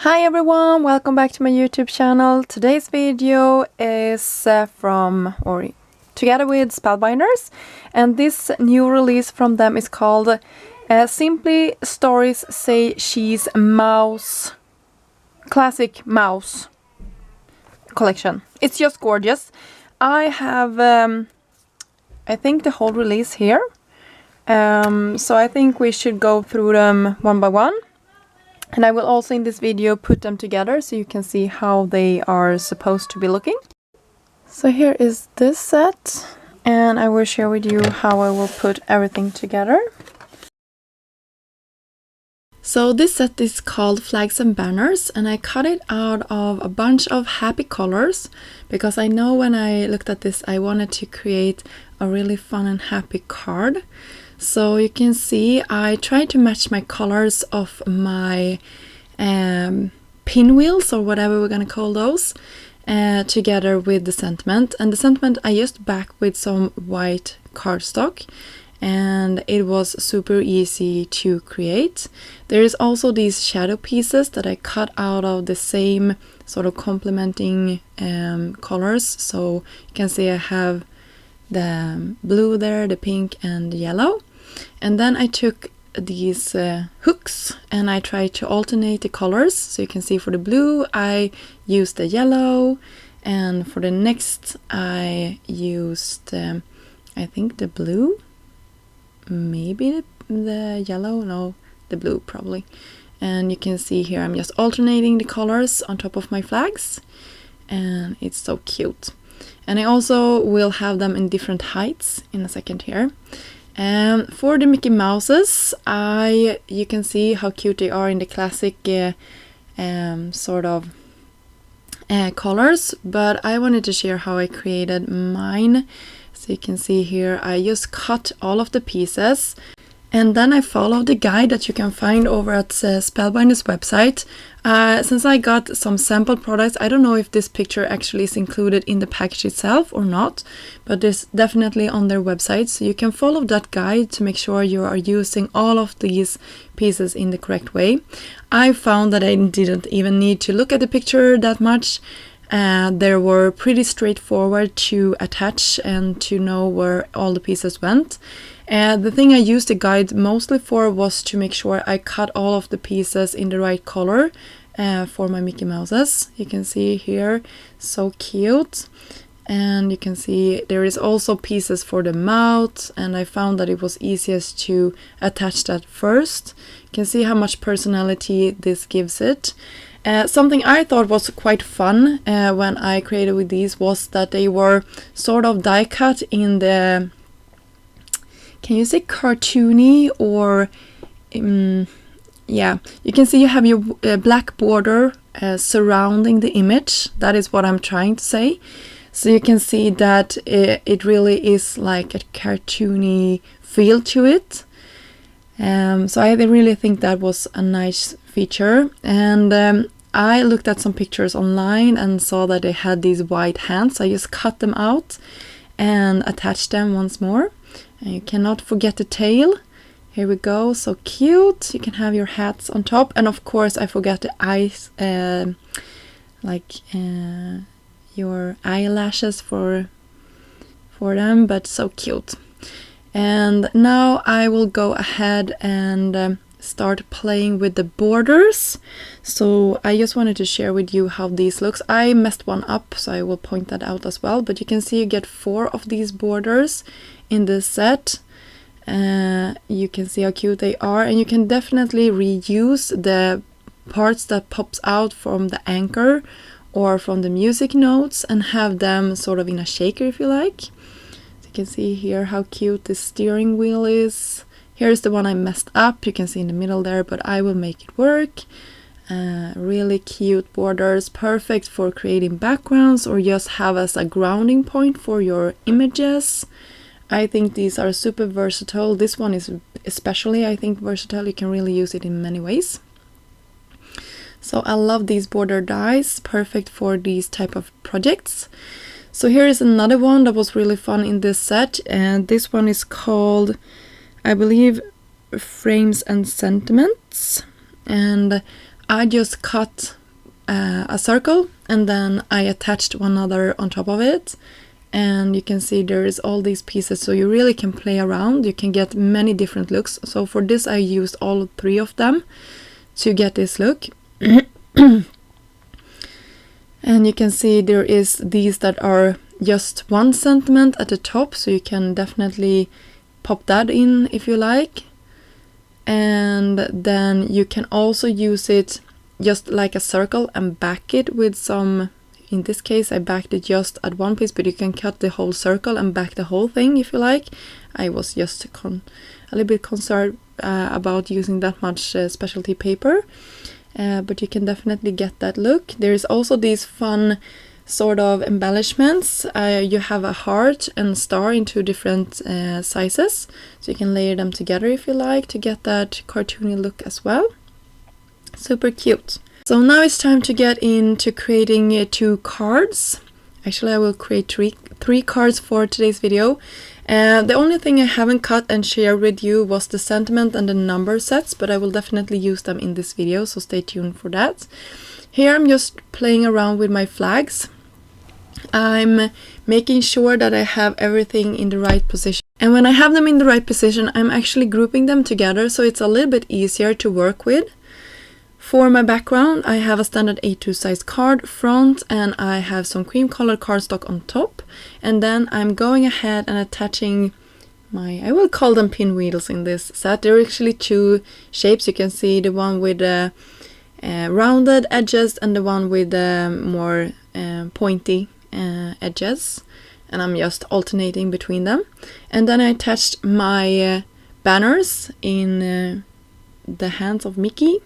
Hi everyone, welcome back to my YouTube channel. Today's video is together with Spellbinders, and this new release from them is called Simply Stories Say She's Mouse Classic Mouse Collection. It's just gorgeous. I have I think the whole release here, so I think we should go through them one by one. And I will also in this video put them together so you can see how they are supposed to be looking. So here is this set, and I will share with you how I will put everything together. So this set is called Flags and Banners, and I cut it out of a bunch of happy colors because I know when I looked at this I wanted to create a really fun and happy card. So you can see I tried to match my colors of my pinwheels, or whatever we're gonna call those, together with the sentiment. And the sentiment I just backed with some white cardstock, and it was super easy to create. There is also these shadow pieces that I cut out of the same sort of complementing colors. So you can see I have the blue there, the pink and the yellow. And then I took these hooks and I tried to alternate the colors. So you can see for the blue I used the yellow, and for the next I used I think the blue, maybe the yellow, no, the blue probably. And you can see here I'm just alternating the colors on top of my flags, and it's so cute. And I also will have them in different heights in a second here. For the Mickey Mouses, you can see how cute they are in the classic sort of colors, but I wanted to share how I created mine. So you can see here I just cut all of the pieces, and then I followed the guide that you can find over at Spellbinders website. Since I got some sample products, I don't know if this picture actually is included in the package itself or not, but it's definitely on their website, so you can follow that guide to make sure you are using all of these pieces in the correct way. I found that I didn't even need to look at the picture that much. They were pretty straightforward to attach and to know where all the pieces went. The thing I used the guide mostly for was to make sure I cut all of the pieces in the right color for my Mickey Mouses. You can see here, so cute. And you can see there is also pieces for the mouth, and I found that it was easiest to attach that first. You can see how much personality this gives it. Something I thought was quite fun when I created with these was that they were sort of die cut in the, can you say cartoony, or yeah, you can see you have your black border surrounding the image. That is what I'm trying to say. So you can see that it really is like a cartoony feel to it. So I really think that was a nice feature. And I looked at some pictures online and saw that they had these white hands. So I just cut them out and attached them once more. And you cannot forget the tail. Here we go, so cute. You can have your hats on top, and of course I forgot the eyes, your eyelashes for them, but so cute. And now I will go ahead and start playing with the borders. So I just wanted to share with you how these looks. I messed one up, so I will point that out as well, but you can see you get 4 of these borders in this set. You can see how cute they are, and you can definitely reuse the parts that pops out from the anchor or from the music notes and have them sort of in a shaker if you like. So you can see here how cute this steering wheel is. Here's the one I messed up, you can see in the middle there, but I will make it work. Really cute borders, perfect for creating backgrounds or just have as a grounding point for your images. I think these are super versatile. This one is especially, I think, versatile. You can really use it in many ways. So I love these border dies, perfect for these type of projects. So here is another one that was really fun in this set, and this one is called, I believe, Frames and Sentiments. And I just cut a circle and then I attached one other on top of it, and you can see there is all these pieces, so you really can play around. You can get many different looks. So for this I used all 3 of them to get this look. And you can see there is these that are just 1 sentiment at the top, so you can definitely pop that in if you like. And then you can also use it just like a circle and back it with some, in this case I backed it just at one piece, but you can cut the whole circle and back the whole thing if you like. I was just a little bit concerned about using that much specialty paper, but you can definitely get that look. There's also these fun sort of embellishments. You have a heart and star in 2 different sizes, so you can layer them together if you like to get that cartoony look as well. Super cute. So now it's time to get into creating 2 cards. Actually, I will create three cards for today's video. The only thing I haven't cut and shared with you was the sentiment and the number sets, but I will definitely use them in this video, so stay tuned for that. Here I'm just playing around with my flags. I'm making sure that I have everything in the right position. And when I have them in the right position, I'm actually grouping them together, so it's a little bit easier to work with. For my background, I have a standard A2 size card front, and I have some cream colored cardstock on top. And then I'm going ahead and attaching my, I will call them pinwheels in this set. There are actually 2 shapes. You can see the one with rounded edges and the one with more pointy edges, and I'm just alternating between them. And then I attached my banners in the hands of Mickey,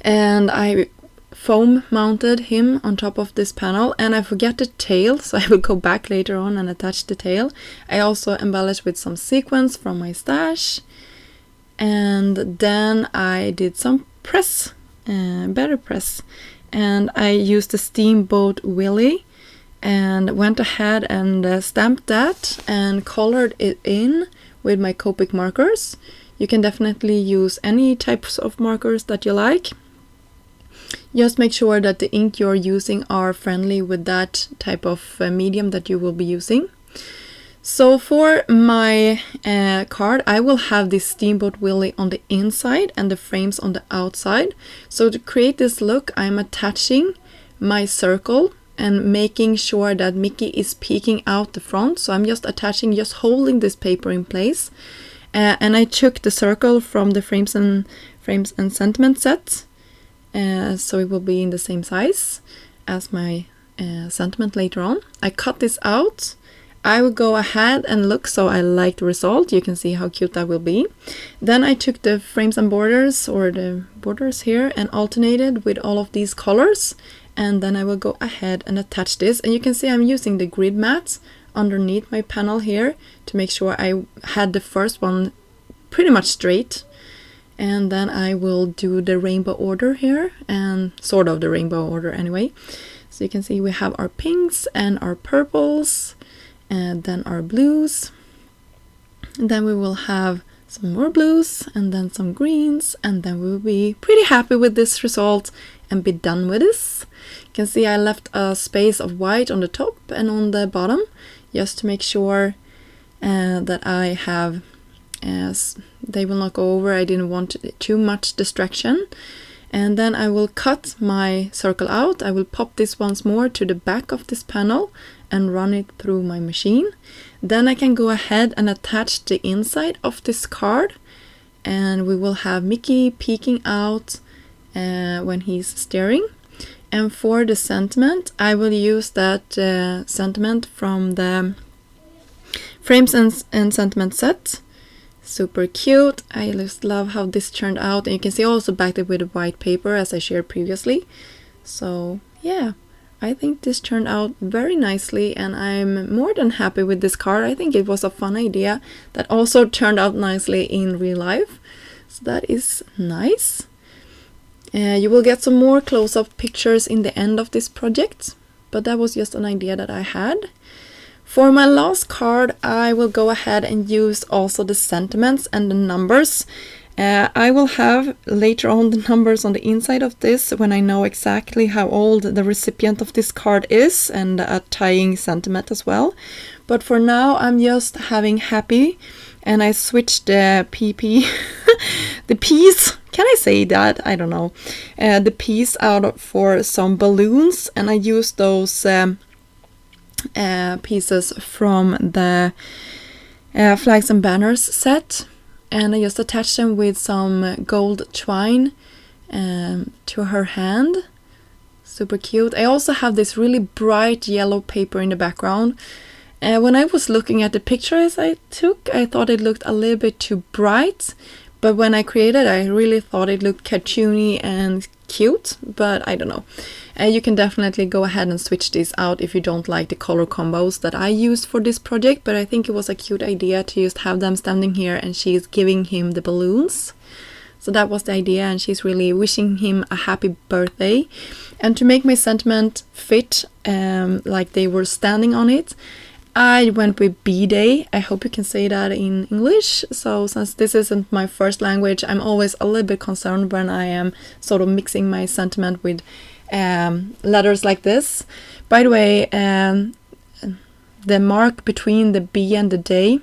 and I foam mounted him on top of this panel, and I forget the tail, so I will go back later on and attach the tail. I also embellished with some sequins from my stash, and then I did some press, better press, and I used the Steamboat Willie and went ahead and stamped that and colored it in with my Copic markers. You can definitely use any types of markers that you like. Just make sure that the ink you're using are friendly with that type of medium that you will be using. So for my card, I will have this Steamboat Willie on the inside and the frames on the outside. So to create this look, I'm attaching my circle and making sure that Mickey is peeking out the front. So I'm just attaching, just holding this paper in place. And I took the circle from the frames and sentiment set, so it will be in the same size as my sentiment later on. I cut this out. I will go ahead and look, so I like the result. You can see how cute that will be. Then I took the frames and borders, or the borders here, and alternated with all of these colors. And then I will go ahead and attach this. And you can see I'm using the grid mat underneath my panel here to make sure I had the first one pretty much straight. And then I will do the rainbow order here, and sort of the rainbow order anyway. So you can see we have our pinks and our purples, and then our blues, and then we will have some more blues, and then some greens, and then we will be pretty happy with this result and be done with this. You can see I left a space of white on the top and on the bottom, just to make sure that I have, they will not go over. I didn't want too much distraction. And then I will cut my circle out. I will pop this once more to the back of this panel and run it through my machine. Then I can go ahead and attach the inside of this card, and we will have Mickey peeking out when he's staring. And for the sentiment, I will use that sentiment from the frames and sentiment set. Super cute. I just love how this turned out, and you can see also backed it with a white paper as I shared previously. So yeah, I think this turned out very nicely, and I'm more than happy with this card. I think it was a fun idea that also turned out nicely in real life, so that is nice. You will get some more close-up pictures in the end of this project, but that was just an idea that I had. For my last card, I will go ahead and use also the sentiments and the numbers. I will have later on the numbers on the inside of this when I know exactly how old the recipient of this card is, and a tying sentiment as well. But for now I'm just having happy, and I switched the PP, the piece, can I say that? I don't know. The piece out for some balloons, and I used those pieces from the Flags and Banners set, and I just attached them with some gold twine to her hand. Super cute. I also have this really bright yellow paper in the background. When I was looking at the pictures I took, I thought it looked a little bit too bright, but when I created I really thought it looked cartoony and cute, but I don't know. You can definitely go ahead and switch these out if you don't like the color combos that I used for this project, but I think it was a cute idea to just have them standing here and she's giving him the balloons. So that was the idea, and she's really wishing him a happy birthday. And to make my sentiment fit like they were standing on it, I went with B-Day. I hope you can say that in English. So since this isn't my first language, I'm always a little bit concerned when I am sort of mixing my sentiment with letters like this. By the way, the mark between the B and the day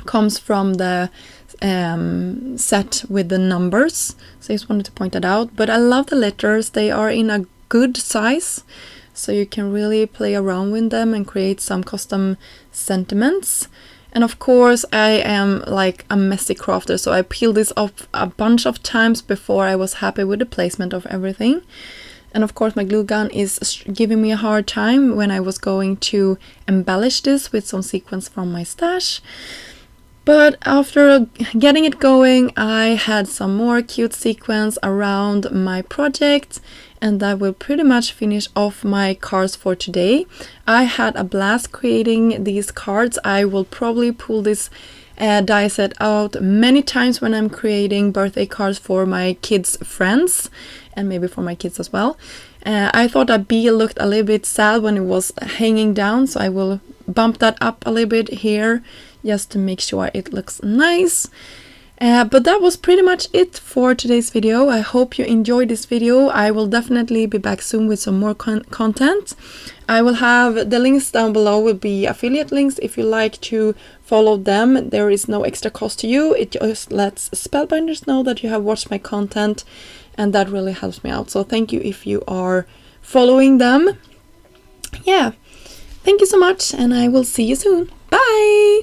comes from the set with the numbers. So I just wanted to point that out. But I love the letters. They are in a good size, so you can really play around with them and create some custom sentiments. And of course I am like a messy crafter, so I peeled this off a bunch of times before I was happy with the placement of everything. And of course my glue gun is giving me a hard time when I was going to embellish this with some sequins from my stash. But after getting it going, I had some more cute sequins around my project, and that will pretty much finish off my cards for today. I had a blast creating these cards. I will probably pull this die set out many times when I'm creating birthday cards for my kids' friends, and maybe for my kids as well. I thought that bee looked a little bit sad when it was hanging down, so I will bump that up a little bit here just to make sure it looks nice. But that was pretty much it for today's video. I hope you enjoyed this video. I will definitely be back soon with some more content. I will have the links down below, will be affiliate links if you like to follow them. There is no extra cost to you. It just lets Spellbinders know that you have watched my content, and that really helps me out. So thank you if you are following them. Yeah, thank you so much, and I will see you soon. Bye!